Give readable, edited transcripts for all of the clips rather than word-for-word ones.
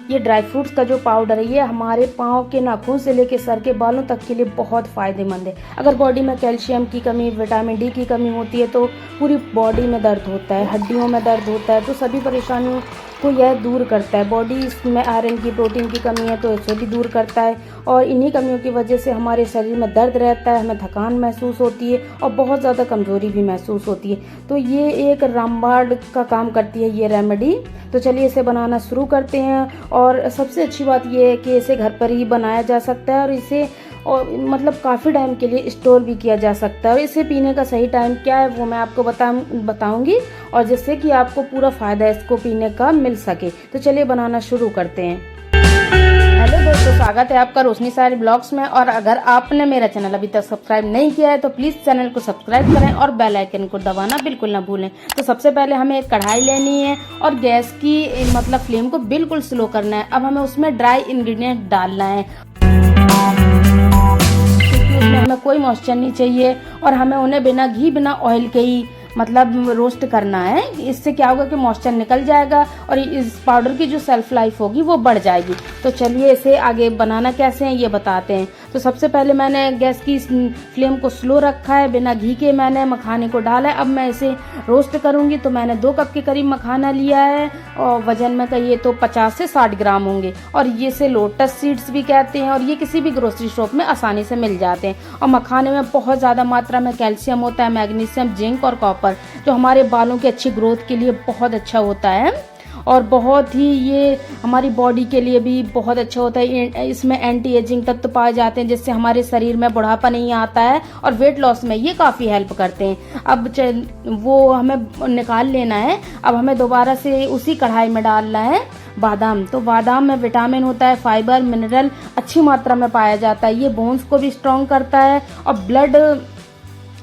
ये dry fruits का जो पाउडर है ये हमारे पाँव के नाखून से लेकर सर के बालों तक के लिए बहुत फ़ायदेमंद है। अगर बॉडी में कैल्शियम की कमी, विटामिन डी की कमी होती है तो पूरी बॉडी में दर्द होता है, हड्डियों में दर्द होता है, तो सभी परेशानियों को यह दूर करता है। बॉडी में आयरन की, प्रोटीन की कमी है तो इसे भी दूर करता है, और इन्हीं कमियों की वजह से हमारे शरीर में दर्द रहता है, हमें थकान महसूस होती है और बहुत ज़्यादा कमज़ोरी भी महसूस होती है। तो ये एक रामबाण का काम करती है ये रेमेडी। तो चलिए इसे बनाना शुरू करते हैं। और सबसे अच्छी बात ये है कि इसे घर पर ही बनाया जा सकता है और इसे मतलब काफ़ी टाइम के लिए स्टोर भी किया जा सकता है। और इसे पीने का सही टाइम क्या है वो मैं आपको बताऊंगी, और जिससे कि आपको पूरा फ़ायदा इसको पीने का मिल सके। तो चलिए बनाना शुरू करते हैं। हेलो दोस्तों, स्वागत है आपका रोशनी सारी ब्लॉग्स में। और अगर आपने मेरा चैनल अभी तक सब्सक्राइब नहीं किया है तो प्लीज़ चैनल को सब्सक्राइब करें और बेल आइकन को दबाना बिल्कुल ना भूलें। तो सबसे पहले हमें एक कढ़ाई लेनी है और गैस की मतलब फ्लेम को बिल्कुल स्लो करना है। अब हमें उसमें ड्राई इंग्रेडिएंट डालना है, उसमें हमें कोई मॉइस्चर नहीं चाहिए, और हमें उन्हें बिना घी बिना ऑयल के ही मतलब रोस्ट करना है। इससे क्या होगा कि मॉइस्चर निकल जाएगा और इस पाउडर की जो सेल्फ लाइफ होगी वो बढ़ जाएगी। तो चलिए इसे आगे बनाना कैसे है ये बताते हैं। तो सबसे पहले मैंने गैस की फ्लेम को स्लो रखा है, बिना घी के मैंने मखाने को डाला है। अब मैं इसे रोस्ट करूंगी। तो मैंने 2 कप के करीब मखाना लिया है और वजन में कहिए तो 50 से 60 ग्राम होंगे, और ये से लोटस सीड्स भी कहते हैं, और ये किसी भी ग्रोसरी शॉप में आसानी से मिल जाते हैं। और मखाने में बहुत ज़्यादा मात्रा में कैल्शियम होता है, मैग्नीशियम, जिंक और कॉपर, जो हमारे बालों की अच्छी ग्रोथ के लिए बहुत अच्छा होता है, और बहुत ही ये हमारी बॉडी के लिए भी बहुत अच्छा होता है। इसमें एंटी एजिंग तत्व पाए जाते हैं जिससे हमारे शरीर में बुढ़ापा नहीं आता है, और वेट लॉस में ये काफ़ी हेल्प करते हैं। अब वो हमें निकाल लेना है। अब हमें दोबारा से उसी कढ़ाई में डालना है बादाम। तो बादाम में विटामिन होता है, फाइबर, मिनरल अच्छी मात्रा में पाया जाता है। ये बोन्स को भी स्ट्रॉन्ग करता है और ब्लड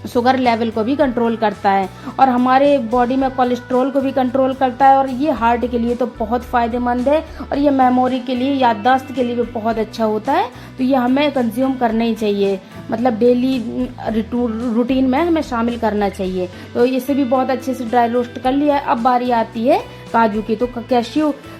शुगर लेवल को भी कंट्रोल करता है, और हमारे बॉडी में कोलेस्ट्रॉल को भी कंट्रोल करता है, और ये हार्ट के लिए तो बहुत फ़ायदेमंद है, और ये मेमोरी के लिए, याददाश्त के लिए भी बहुत अच्छा होता है। तो ये हमें कंज्यूम करना ही चाहिए, मतलब डेली रूटीन में हमें शामिल करना चाहिए। तो इसे भी बहुत अच्छे से ड्राई रोस्ट कर लिया है। अब बारी आती है काजू की। तो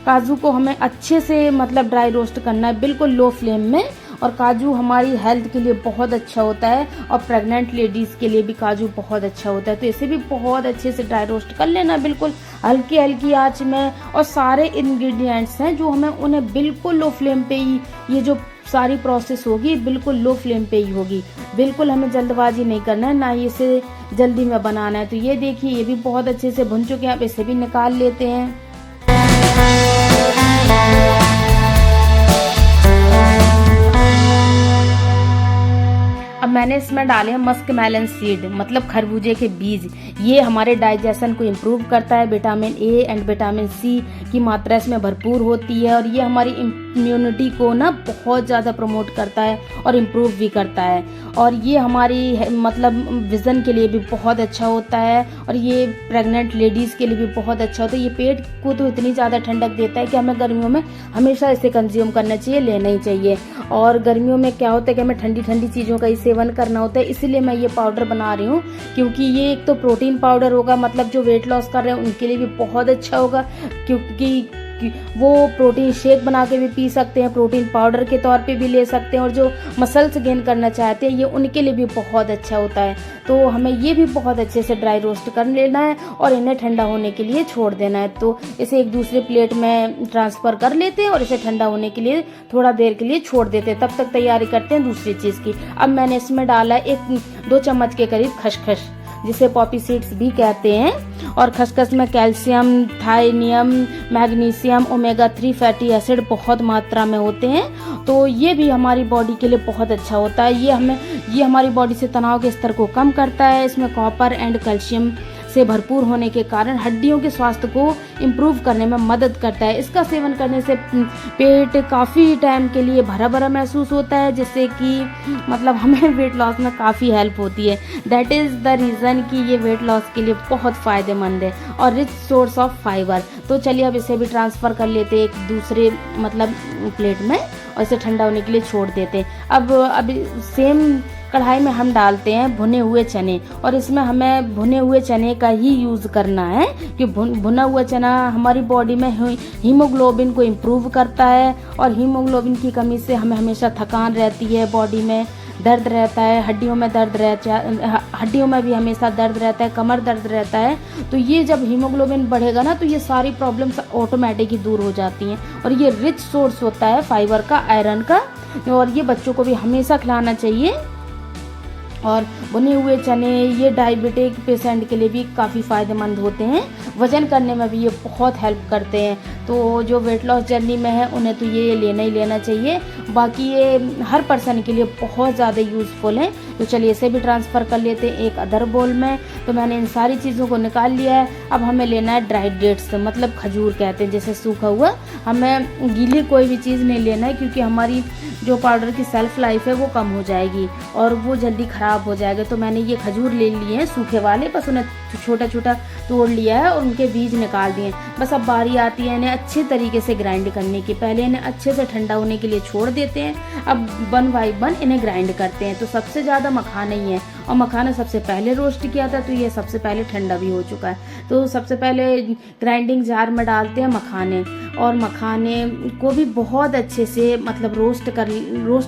काजू को हमें अच्छे से मतलब ड्राई रोस्ट करना है बिल्कुल लो फ्लेम में। और काजू हमारी हेल्थ के लिए बहुत अच्छा होता है, और प्रेग्नेंट लेडीज़ के लिए भी काजू बहुत अच्छा होता है। तो इसे भी बहुत अच्छे से ड्राई रोस्ट कर लेना बिल्कुल हल्की हल्की आंच में। और सारे इंग्रेडिएंट्स हैं जो हमें उन्हें बिल्कुल लो फ्लेम पे ही, ये जो सारी प्रोसेस होगी बिल्कुल लो फ्लेम पे ही होगी। बिल्कुल हमें जल्दबाजी नहीं करना है, ना ही इसे जल्दी में बनाना है। तो ये देखिए ये भी बहुत अच्छे से भुन चुके हैं। अब इसे भी निकाल लेते हैं। अब मैंने इसमें डाले हैं मस्क मेलन सीड, मतलब खरबूजे के बीज। ये हमारे डाइजेशन को इम्प्रूव करता है। Vitamin A and vitamin C की मात्रा इसमें भरपूर होती है, और ये हमारी इम्यूनिटी को ना बहुत ज़्यादा प्रमोट करता है और इम्प्रूव भी करता है। और ये हमारी मतलब विज़न के लिए भी बहुत अच्छा होता है, और ये प्रेग्नेंट लेडीज़ के लिए भी बहुत अच्छा होता है। ये पेट को तो इतनी ज़्यादा ठंडक देता है कि हमें गर्मियों में हमेशा इसे कंज्यूम करना चाहिए, लेना ही चाहिए। और गर्मियों में क्या होता है कि हमें ठंडी ठंडी चीज़ों का ही सेवन करना होता है, इसीलिए मैं ये पाउडर बना रही हूँ। क्योंकि ये एक तो प्रोटीन पाउडर होगा, मतलब जो वेट लॉस कर रहे हैं उनके लिए भी बहुत अच्छा होगा, क्योंकि वो प्रोटीन शेक बना के भी पी सकते हैं, प्रोटीन पाउडर के तौर पे भी ले सकते हैं, और जो मसल्स गेन करना चाहते हैं ये उनके लिए भी बहुत अच्छा होता है। तो हमें ये भी बहुत अच्छे से ड्राई रोस्ट कर लेना है और इन्हें ठंडा होने के लिए छोड़ देना है। तो इसे एक दूसरे प्लेट में ट्रांसफ़र कर लेते हैं और इसे ठंडा होने के लिए थोड़ा देर के लिए छोड़ देते हैं। तब तक तैयारी करते हैं दूसरी चीज़ की। अब मैंने इसमें डाला 1-2 चम्मच के करीब खसखस, जिसे पॉपी सीड्स भी कहते हैं। और खसखस में calcium, thiamine, magnesium, omega 3 fatty acid बहुत मात्रा में होते हैं। तो ये भी हमारी बॉडी के लिए बहुत अच्छा होता है। ये हमारी बॉडी से तनाव के स्तर को कम करता है। इसमें कॉपर एंड कैल्शियम से भरपूर होने के कारण हड्डियों के स्वास्थ्य को इम्प्रूव करने में मदद करता है। इसका सेवन करने से पेट काफ़ी टाइम के लिए भरा भरा महसूस होता है, जिससे कि मतलब हमें वेट लॉस में काफ़ी हेल्प होती है। दैट इज़ द रीज़न कि ये वेट लॉस के लिए बहुत फ़ायदेमंद है और रिच सोर्स ऑफ फाइबर। तो चलिए अब इसे भी ट्रांसफ़र कर लेते हैं एक दूसरे मतलब प्लेट में। और इसे ठंडा होने के लिए छोड़ देते हैं। अब सेम कढ़ाई में हम डालते हैं भुने हुए चने, और इसमें हमें भुने हुए चने का ही यूज़ करना है कि भुना हुआ चना हमारी बॉडी में हीमोग्लोबिन को इम्प्रूव करता है, और हीमोग्लोबिन की कमी से हमें हमेशा थकान रहती है, बॉडी में दर्द रहता है, हड्डियों में दर्द रहता है, हड्डियों में भी हमेशा दर्द रहता है, कमर दर्द रहता है। तो ये जब हीमोग्लोबिन बढ़ेगा ना तो ये सारी प्रॉब्लम्स ऑटोमेटिक ही दूर हो जाती हैं, और ये रिच सोर्स होता है फाइबर का, आयरन का, और ये बच्चों को भी हमेशा खिलाना चाहिए। और भुने हुए चने ये डायबिटिक पेशेंट के लिए भी काफ़ी फ़ायदेमंद होते हैं, वज़न करने में भी ये बहुत हेल्प करते हैं। तो जो वेट लॉस जर्नी में है उन्हें तो ये लेना ही लेना चाहिए। बाकी ये हर पर्सन के लिए बहुत ज़्यादा यूज़फुल है। तो चलिए इसे भी ट्रांसफ़र कर लेते हैं एक अदर बोल में। तो मैंने इन सारी चीज़ों को निकाल लिया है। अब हमें लेना है ड्राई डेट्स, मतलब खजूर कहते हैं जैसे सूखा हुआ। हमें गीली कोई भी चीज़ नहीं लेना है, क्योंकि हमारी जो पाउडर की सेल्फ लाइफ है वो कम हो जाएगी और वो जल्दी ख़राब हो जाएगा। तो मैंने ये खजूर ले लिए हैं सूखे वाले, बस उन्हें छोटा छोटा तोड़ लिया है और उनके बीज निकाल दिए। बस अब बारी आती है इन्हें अच्छे तरीके से ग्राइंड करने की। पहले इन्हें अच्छे से ठंडा होने के लिए छोड़ देते हैं, अब 1 बाय 1 इन्हें ग्राइंड करते हैं। तो सबसे ज़्यादा मखाना ही है, और मखाना सबसे पहले रोस्ट किया था, तो ये सबसे पहले ठंडा भी हो चुका है। तो सबसे पहले ग्राइंडिंग जार में डालते हैं मखाने, और मखाने को भी बहुत अच्छे से मतलब रोस्ट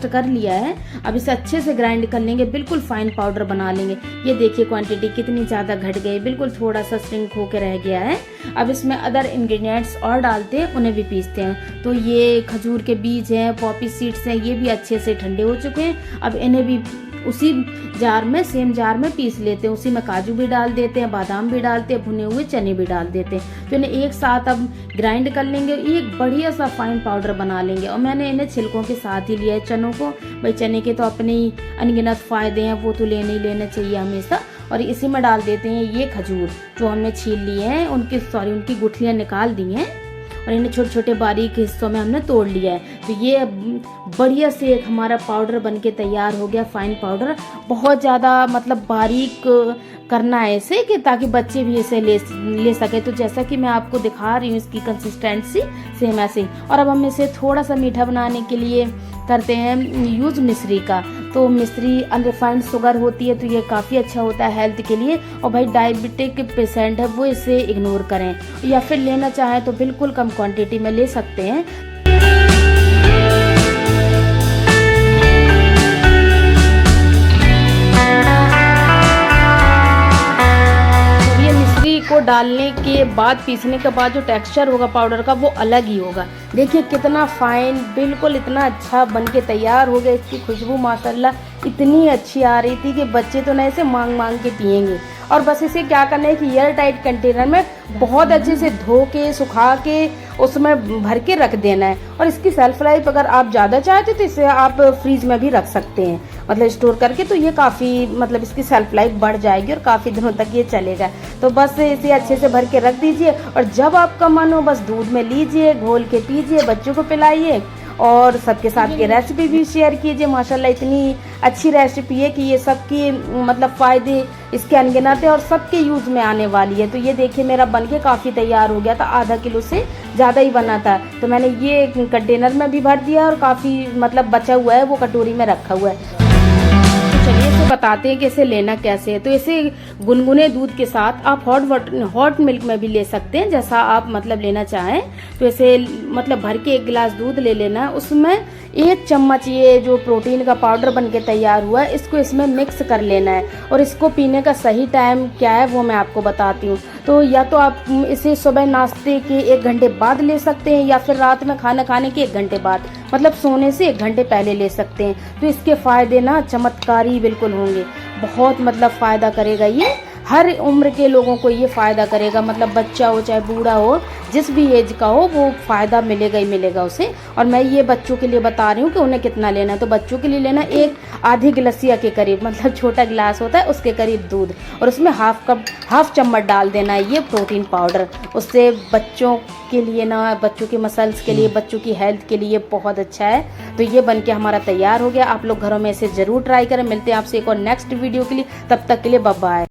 कर लिया है। अब इसे अच्छे से ग्राइंड कर लेंगे, बिल्कुल फाइन पाउडर बना लेंगे। ये देखिए क्वांटिटी कितनी ज़्यादा घट गई, बिल्कुल थोड़ा सा श्रिंक होकर रह गया है। अब इसमें अदर इंग्रेडिएंट्स और डालते हैं, उन्हें भी पीसते हैं। तो ये खजूर के बीज हैं, पॉपी सीड्स हैं, ये भी अच्छे से ठंडे हो चुके हैं। अब इन्हें भी उसी जार में, सेम जार में पीस लेते हैं। उसी में काजू भी डाल देते हैं, बादाम भी डालते हैं, भुने हुए चने भी डाल देते हैं। तो इन्हें एक साथ अब ग्राइंड कर लेंगे, एक बढ़िया सा फाइन पाउडर बना लेंगे। और मैंने इन्हें छिलकों के साथ ही लिया है चनों को। भाई चने के तो अपने ही अनगिनत फ़ायदे हैं, वो तो लेने ही लेना चाहिए हमेशा। और इसी में डाल देते हैं ये खजूर जो हमने छील लिए हैं, उनकी गुठलियाँ निकाल दी हैं, और इन्हें छोटे छोटे बारीक हिस्सों में हमने तोड़ लिया है। तो ये बढ़िया से एक हमारा पाउडर बनके तैयार हो गया, फाइन पाउडर। बहुत ज़्यादा मतलब बारीक करना है इसे, कि ताकि बच्चे भी इसे ले सके। तो जैसा कि मैं आपको दिखा रही हूँ इसकी कंसिस्टेंसी सेम ऐसे। और अब हम इसे थोड़ा सा मीठा बनाने के लिए करते हैं यूज़ मिश्री का। तो मिश्री अनरिफाइंड शुगर होती है, तो ये काफ़ी अच्छा होता है हेल्थ के लिए। और भाई डायबिटिक पेशेंट है वो इसे इग्नोर करें, या फिर लेना चाहें तो बिल्कुल कम क्वांटिटी में ले सकते हैं। को डालने के बाद, पीसने के बाद जो टेक्सचर होगा पाउडर का वो अलग ही होगा। देखिए कितना फाइन, बिल्कुल इतना अच्छा बनके तैयार हो गया। इसकी खुशबू माशाल्लाह इतनी अच्छी आ रही थी कि बच्चे तो ना इसे मांग मांग के पियेंगे। और बस इसे क्या करना है कि एयर टाइट कंटेनर में बहुत अच्छे से धो के सुखा के उसमें भर के रख देना है। और इसकी सेल्फ लाइफ अगर आप ज़्यादा चाहते तो इसे आप फ्रीज में भी रख सकते हैं, मतलब स्टोर करके। तो ये काफ़ी मतलब इसकी सेल्फ लाइफ बढ़ जाएगी और काफ़ी दिनों तक ये चलेगा। तो बस इसे अच्छे से भर के रख दीजिए, और जब आपका मन हो बस दूध में लीजिए, घोल के पीजिए, बच्चों को पिलाइए, और सबके साथ ये रेसिपी भी शेयर कीजिए। माशाल्लाह इतनी अच्छी रेसिपी है कि ये सबकी मतलब फ़ायदे इसके अनगिनत है और सबके यूज़ में आने वाली है। तो ये देखिए मेरा बनके काफ़ी तैयार हो गया था, आधा किलो से ज़्यादा ही बना था। तो मैंने ये कंटेनर में भी भर दिया और काफ़ी मतलब बचा हुआ है वो कटोरी में रखा हुआ है। चलिए इसे बताते हैं कि इसे लेना कैसे है। तो इसे गुनगुने दूध के साथ आप हॉट मिल्क में भी ले सकते हैं, जैसा आप मतलब लेना चाहें। तो इसे मतलब भर के 1 गिलास दूध ले लेना है, उसमें 1 चम्मच ये जो प्रोटीन का पाउडर बनके तैयार हुआ है इसको इसमें मिक्स कर लेना है। और इसको पीने का सही टाइम क्या है वो मैं आपको बताती हूँ। तो या तो आप इसे सुबह नाश्ते के 1 घंटे बाद ले सकते हैं, या फिर रात में खाना खाने के 1 घंटे बाद, मतलब सोने से 1 घंटे पहले ले सकते हैं। तो इसके फ़ायदे ना चमत्कारी बिल्कुल होंगे, बहुत मतलब फ़ायदा करेगा ये। हर उम्र के लोगों को ये फ़ायदा करेगा, मतलब बच्चा हो चाहे बूढ़ा हो, जिस भी एज का हो वो फ़ायदा मिलेगा ही मिलेगा उसे। और मैं ये बच्चों के लिए बता रही हूँ कि उन्हें कितना लेना है। तो बच्चों के लिए लेना 1 आधी गिलासिया के करीब, मतलब छोटा गिलास होता है उसके करीब दूध, और उसमें हाफ चम्मच डाल देना है ये प्रोटीन पाउडर। उससे बच्चों के लिए ना, बच्चों के मसल्स के लिए, बच्चों की हेल्थ के लिए बहुत अच्छा है। तो ये बनके हमारा तैयार हो गया। आप लोग घरों में इसे ज़रूर ट्राई करें। मिलते हैं आपसे एक और नेक्स्ट वीडियो के लिए, तब तक के लिए बाय बाय।